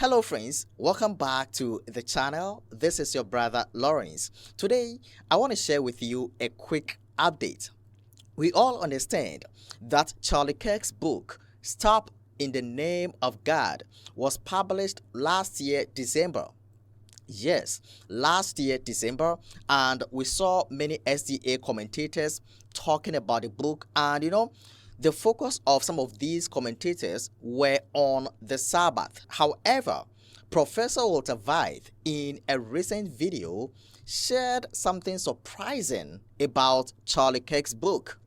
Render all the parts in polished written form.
Hello friends, welcome back to the channel. This is your brother Lawrence. Today, I want to share with you a quick update. We all understand that Charlie Kirk's book, Stop in the Name of God, was published last year, December. Yes, last year, December, and we saw many SDA commentators talking about the book, and the focus of some of these commentators were on the Sabbath. However, Professor Walter Veith, in a recent video, shared something surprising about Charlie Kirk's book.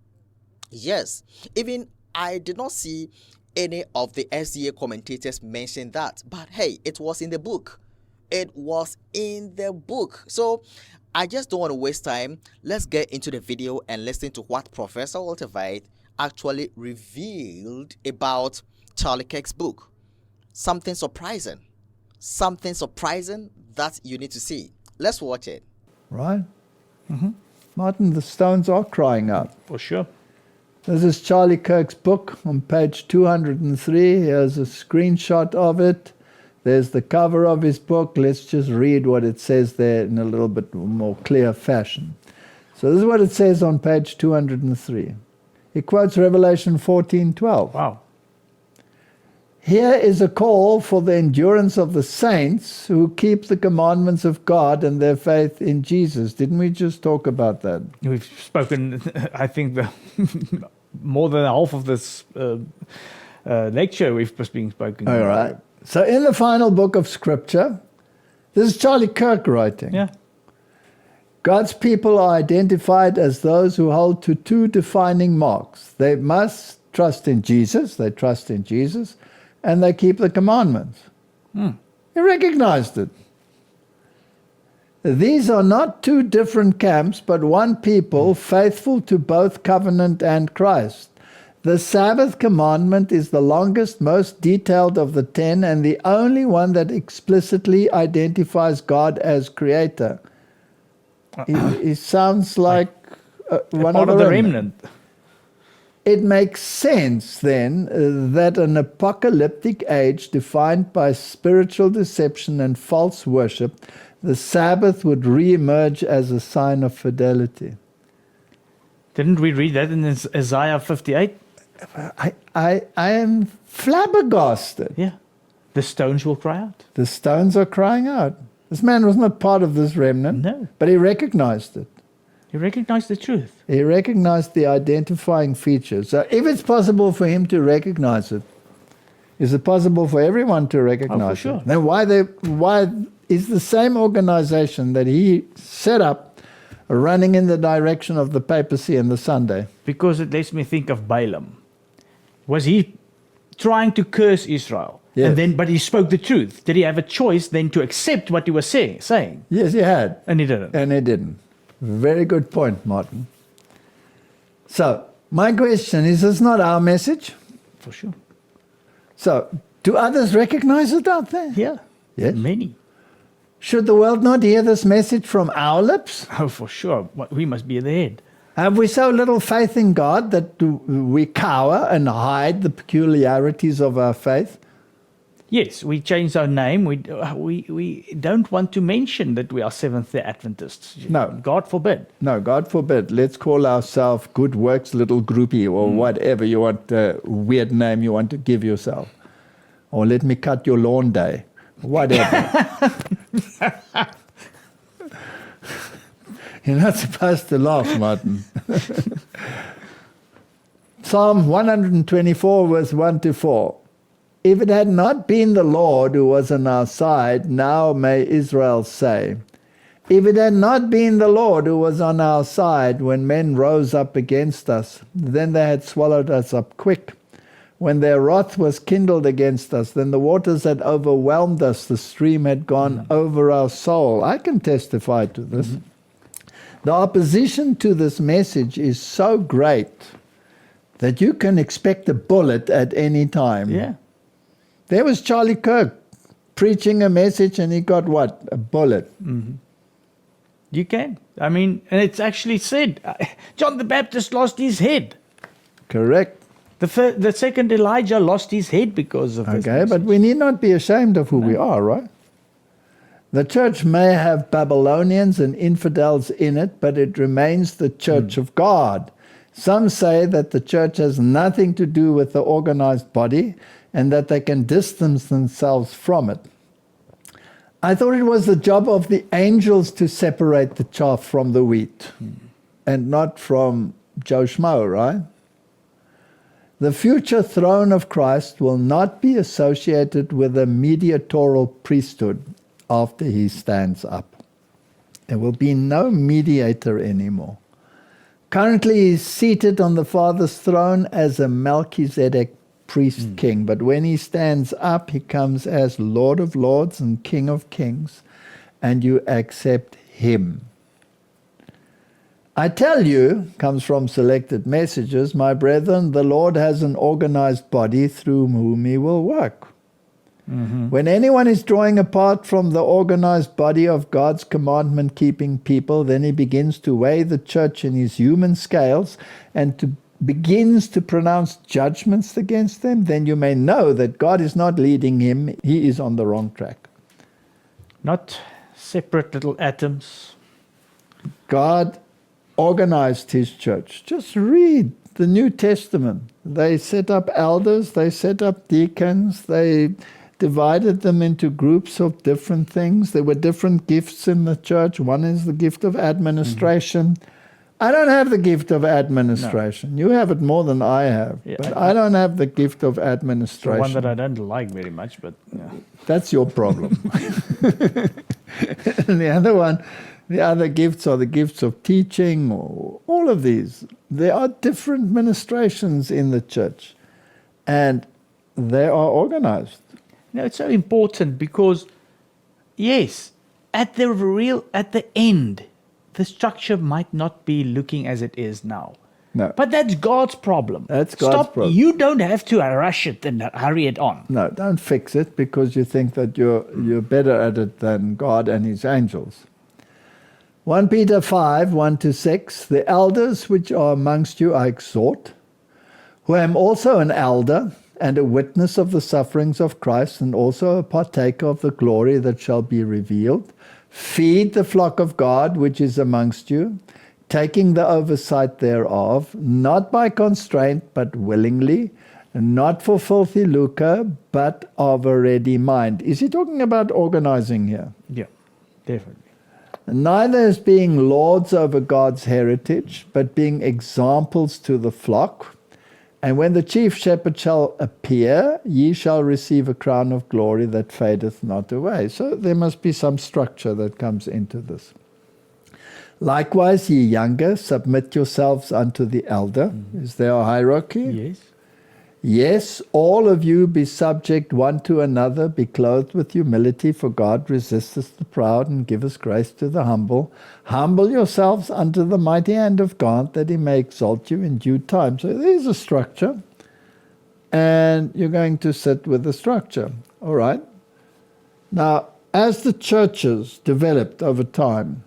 Yes, even I did not see any of the SDA commentators mention that, but hey, it was in the book. It was in the book. So I just don't want to waste time. Let's get into the video and listen to what Professor Walter Veith actually revealed about Charlie Kirk's book. Something surprising that you need to see. Let's watch it. Right? Martin, the stones are crying out. For sure. This is Charlie Kirk's book on page 203. Here's a screenshot of it. There's the cover of his book. Let's just read what it says there in a little bit more clear fashion. So this is what it says on page 203. He quotes Revelation 14:12. Wow. Here is a call for the endurance of the saints who keep the commandments of God and their faith in Jesus. Didn't we just talk about that? We've spoken, I think, more than half of this lecture we've been spoken All about. right. So in the final book of Scripture, this is Charlie Kirk writing. Yeah. God's people are identified as those who hold to two defining marks. They must trust in Jesus, and they keep the commandments. He recognized it. These are not two different camps, but one people faithful to both covenant and Christ. The Sabbath commandment is the longest, most detailed of the 10, and the only one that explicitly identifies God as creator. He sounds like one Part of the remnant. remnant. It makes sense then that an apocalyptic age defined by spiritual deception and false worship, the Sabbath would re-emerge as a sign of fidelity. Didn't we read that in Isaiah 58? I am flabbergasted. Yeah. The stones will cry out. The stones are crying out. This man was not part of this remnant, No. but he recognized it. He recognized the truth. He recognized the identifying features. So if it's possible for him to recognize it, is it possible for everyone to recognize sure. it? Then why is the same organization that he set up running in the direction of the papacy and the Sunday? Because it lets me think of Balaam. Was he trying to curse Israel? Yes. But he spoke the truth. Did he have a choice then to accept what he was saying? Yes, he had. And he didn't. And he didn't. Very good point, Martin. So, my question is this not our message? For sure. So, do others recognize it out there? Yeah. Yes. Many. Should the world not hear this message from our lips? Oh, for sure. We must be the head. Have we so little faith in God that we cower and hide the peculiarities of our faith? Yes, we changed our name. We don't want to mention that we are Seventh-day Adventists. No. God forbid. No, God forbid. Let's call ourselves Good Works Little Groupie or whatever you want, weird name you want to give yourself. Or let me cut your lawn day. Whatever. You're not supposed to laugh, Martin. Psalm 124, verse 1-4. If it had not been the Lord who was on our side, now may Israel say. If it had not been the Lord who was on our side when men rose up against us, then they had swallowed us up quick. When their wrath was kindled against us, then the waters had overwhelmed us, the stream had gone over our soul. I can testify to this. The opposition to this message is so great that you can expect a bullet at any time. Yeah. There was Charlie Kirk preaching a message and he got what? A bullet. You can. I mean, and it's actually said, John the Baptist lost his head. Correct. The second Elijah lost his head because of this Okay, message. but we need not be ashamed of who we are, right? The church may have Babylonians and infidels in it, but it remains the church of God. Some say that the church has nothing to do with the organized body and that they can distance themselves from it. I thought it was the job of the angels to separate the chaff from the wheat and not from Joe Schmo, right? The future throne of Christ will not be associated with a mediatorial priesthood after he stands up. There will be no mediator anymore. Currently, he's seated on the Father's throne as a Melchizedek priest king, but when he stands up, he comes as Lord of Lords and King of Kings, and you accept him. I tell you, comes from Selected Messages, my brethren, the Lord has an organized body through whom he will work. When anyone is drawing apart from the organized body of God's commandment-keeping people, then he begins to weigh the church in his human scales and begins to pronounce judgments against them. Then you may know that God is not leading him. He is on the wrong track. Not separate little atoms. God organized his church. Just read the New Testament. They set up elders, they set up deacons, they divided them into groups of different things. There were different gifts in the church. One is the gift of administration. I don't have the gift of administration. No. You have it more than I have. Yeah, but I don't have the gift of administration. The one that I don't like very much, but yeah. That's your problem. And the other one, the other gifts are the gifts of teaching, or all of these. There are different ministrations in the church, and they are organized. No, it's so important because, yes, at the end, the structure might not be looking as it is now. No. But that's God's problem. That's God's problem. You don't have to rush it and hurry it on. No, don't fix it because you think that you're better at it than God and his angels. 1 Peter 5, 1-6, the elders which are amongst you I exhort, who am also an elder and a witness of the sufferings of Christ and also a partaker of the glory that shall be revealed. Feed the flock of God which is amongst you, taking the oversight thereof, not by constraint but willingly, not for filthy lucre, but of a ready mind. Is he talking about organizing here? Yeah, definitely. Neither as being lords over God's heritage, but being examples to the flock. And when the chief shepherd shall appear, ye shall receive a crown of glory that fadeth not away. So there must be some structure that comes into this. Likewise, ye younger, submit yourselves unto the elder. Is there a hierarchy? Yes. Yes, all of you be subject one to another, be clothed with humility, for God resisteth the proud and giveth grace to the humble. Humble yourselves unto the mighty hand of God, that he may exalt you in due time. So there's a structure, and you're going to sit with the structure. All right? Now, as the churches developed over time,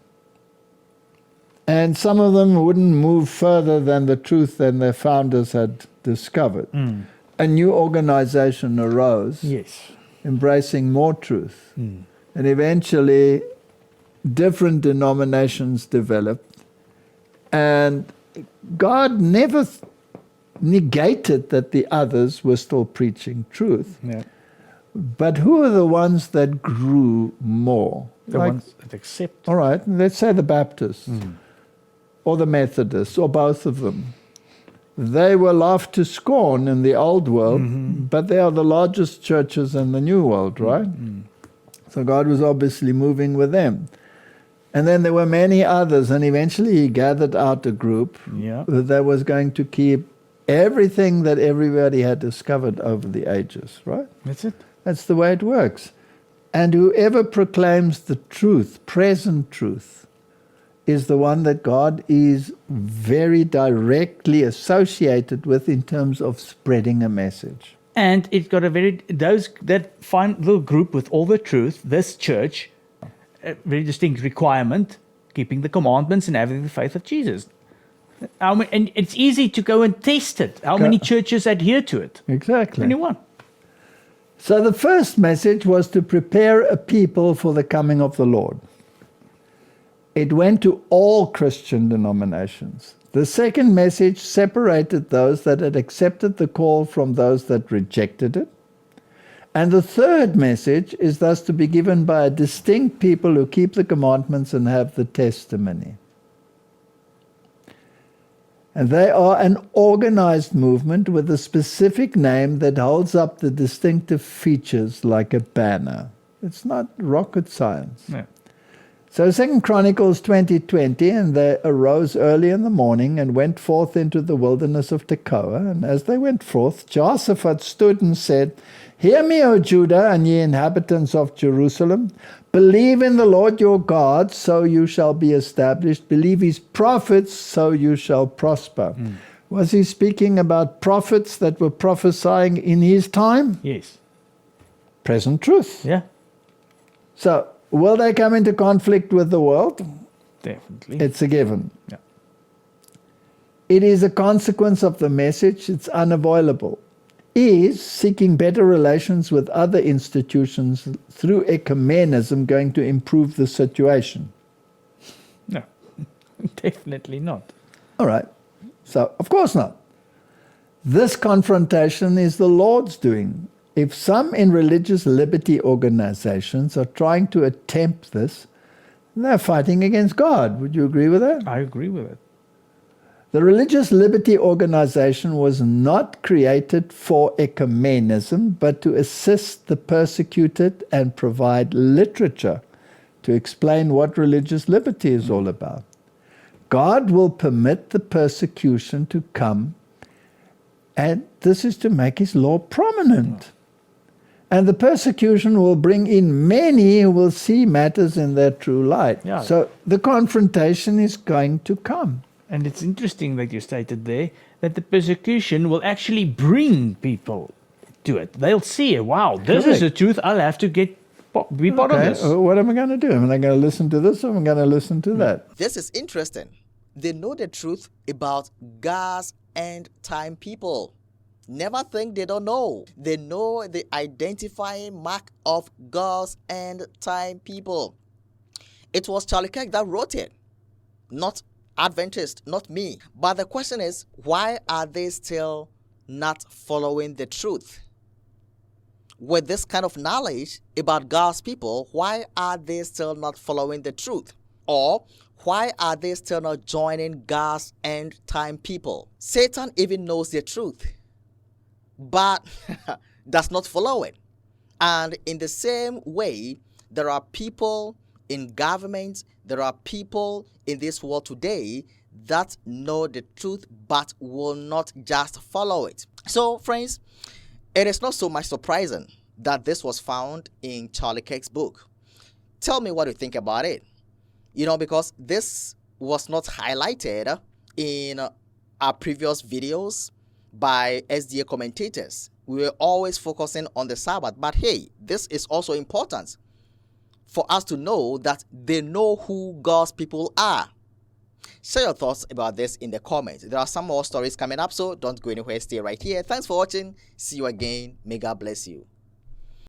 and some of them wouldn't move further than the truth than their founders had discovered. A new organization arose, yes, embracing more truth. And eventually, different denominations developed. And God never negated that the others were still preaching truth. Yeah. But who are the ones that grew more? The ones that accept. All right, let's say the Baptists. Or the Methodists, or both of them. They were laughed to scorn in the old world, but they are the largest churches in the new world, right? So God was obviously moving with them. And then there were many others, and eventually he gathered out a group that was going to keep everything that everybody had discovered over the ages, right? That's it. That's the way it works. And whoever proclaims the truth, present truth, is the one that God is very directly associated with in terms of spreading a message. And it's got that fine little group with all the truth, this church, a very distinct requirement, keeping the commandments and having the faith of Jesus. And it's easy to go and test it. How many churches adhere to it? Exactly. Anyone? So the first message was to prepare a people for the coming of the Lord. It went to all Christian denominations. The second message separated those that had accepted the call from those that rejected it. And the third message is thus to be given by a distinct people who keep the commandments and have the testimony. And they are an organized movement with a specific name that holds up the distinctive features like a banner. It's not rocket science. No. So 2 Chronicles 20:20, and they arose early in the morning and went forth into the wilderness of Tekoa. And as they went forth, Jehoshaphat stood and said, Hear me, O Judah, and ye inhabitants of Jerusalem. Believe in the Lord your God, so you shall be established. Believe his prophets, so you shall prosper. Was he speaking about prophets that were prophesying in his time? Yes. Present truth. Yeah. So, will they come into conflict with the world? Definitely. It's a given. Yeah. It is a consequence of the message. It's unavoidable. Is seeking better relations with other institutions through ecumenism going to improve the situation? No. Definitely not. All right. So, of course not. This confrontation is the Lord's doing. If some in religious liberty organizations are trying to attempt this, they're fighting against God. Would you agree with that? I agree with it. The Religious Liberty Organization was not created for ecumenism, but to assist the persecuted and provide literature to explain what religious liberty is all about. God will permit the persecution to come, and this is to make his law prominent. And the persecution will bring in many who will see matters in their true light. Yeah. So the confrontation is going to come. And it's interesting that you stated there that the persecution will actually bring people to it. They'll see, wow, this is the truth. I'll have to be part of this. What am I going to do? Am I going to listen to this or am I going to listen to that? This is interesting. They know the truth about God's end time people. Never think they don't know. They know the identifying mark of God's end time people. It was Charlie Kirk that wrote it, not Adventist, not me. But the question is, why are they still not following the truth? With this kind of knowledge about God's people, why are they still not following the truth? Or why are they still not joining God's end time people? Satan even knows the truth, but does not follow it. And in the same way, there are people in government, there are people in this world today that know the truth but will not just follow it. So, friends, it is not so much surprising that this was found in Charlie Kirk's book. Tell me what you think about it. Because this was not highlighted in our previous videos by SDA commentators. We were always focusing on the Sabbath, but hey, this is also important for us to know that they know who God's people are. Share your thoughts about this in the comments. There are some more stories coming up, so don't go anywhere. Stay right here. Thanks for watching. See you again. May God bless you.